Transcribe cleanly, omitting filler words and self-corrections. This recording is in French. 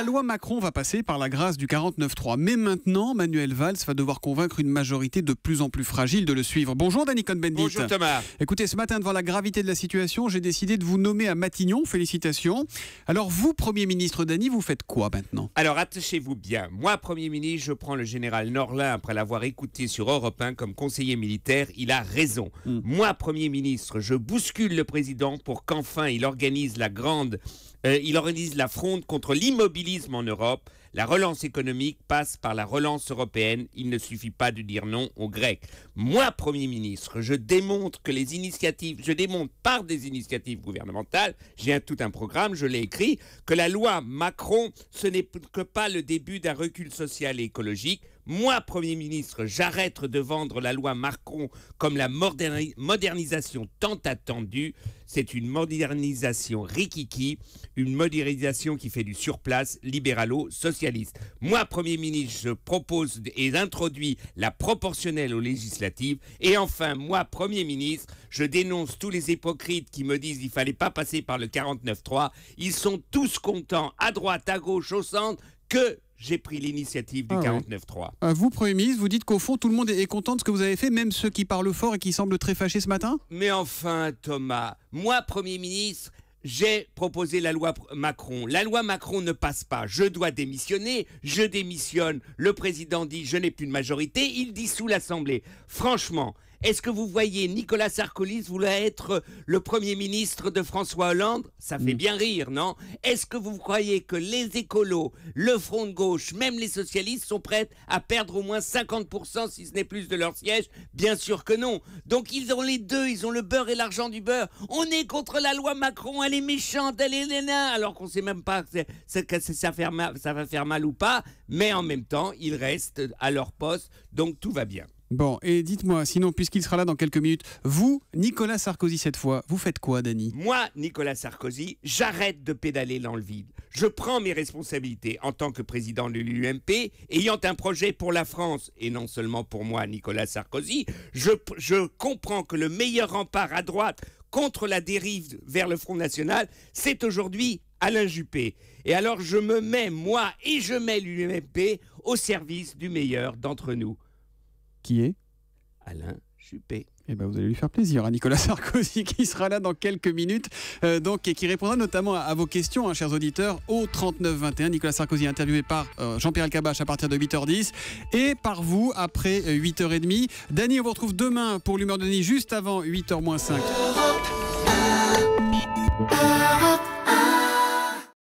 La loi Macron va passer par la grâce du 49.3. Mais maintenant, Manuel Valls va devoir convaincre une majorité de plus en plus fragile de le suivre. Bonjour Danny Cohn-Bendit. Bonjour Thomas. Écoutez, ce matin, devant la gravité de la situation, j'ai décidé de vous nommer à Matignon. Félicitations. Alors vous, Premier ministre Danny, vous faites quoi maintenant? Alors attachez-vous bien. Moi, Premier ministre, je prends le général Norlin après l'avoir écouté sur Europe 1 comme conseiller militaire. Il a raison. Moi, Premier ministre, je bouscule le président pour qu'enfin il organise la fronde contre l'immobilisme en Europe. La relance économique passe par la relance européenne. Il ne suffit pas de dire non aux Grecs. Moi, Premier ministre, je démontre par des initiatives gouvernementales, j'ai tout un programme, je l'ai écrit, que la loi Macron, ce n'est que pas le début d'un recul social et écologique. Moi, Premier ministre, j'arrête de vendre la loi Macron comme la modernisation tant attendue. C'est une modernisation rikiki, une modernisation qui fait du surplace libéralo-socialiste. Moi, Premier ministre, je propose et introduis la proportionnelle aux législatives. Et enfin, moi, Premier ministre, je dénonce tous les hypocrites qui me disent qu'il ne fallait pas passer par le 49.3. Ils sont tous contents, à droite, à gauche, au centre, que j'ai pris l'initiative du 49.3. Vous, Premier ministre, vous dites qu'au fond, tout le monde est content de ce que vous avez fait, même ceux qui parlent fort et qui semblent très fâchés ce matin? Mais enfin, Thomas, moi, Premier ministre, j'ai proposé la loi Macron. La loi Macron ne passe pas. Je dois démissionner. Je démissionne. Le président dit « je n'ai plus de majorité ». Il dissout l'Assemblée. Franchement, est-ce que vous voyez Nicolas Sarkozy vouloir être le Premier ministre de François Hollande? Ça fait bien rire, non? Est-ce que vous croyez que les écolos, le Front de gauche, même les socialistes sont prêts à perdre au moins 50% si ce n'est plus de leur siège? Bien sûr que non. Donc ils ont les deux, ils ont le beurre et l'argent du beurre. On est contre la loi Macron, elle est méchante, elle est lénin, alors qu'on ne sait même pas que ça va faire mal ou pas. Mais en même temps, ils restent à leur poste, donc tout va bien. Bon, et dites-moi, sinon, puisqu'il sera là dans quelques minutes, vous, Nicolas Sarkozy cette fois, vous faites quoi, Danny? Moi, Nicolas Sarkozy, j'arrête de pédaler dans le vide. Je prends mes responsabilités en tant que président de l'UMP, ayant un projet pour la France, et non seulement pour moi, Nicolas Sarkozy. Je comprends que le meilleur rempart à droite contre la dérive vers le Front National, c'est aujourd'hui Alain Juppé. Et alors je me mets, moi, et je mets l'UMP au service du meilleur d'entre nous. Qui est? Alain Juppé. Eh ben, vous allez lui faire plaisir à Nicolas Sarkozy qui sera là dans quelques minutes et qui répondra notamment à vos questions, chers auditeurs, au 39-21. Nicolas Sarkozy interviewé par Jean-Pierre Elkabbach à partir de 8h10 et par vous après 8h30. Danny, on vous retrouve demain pour l'humeur de Denis juste avant 8h-5.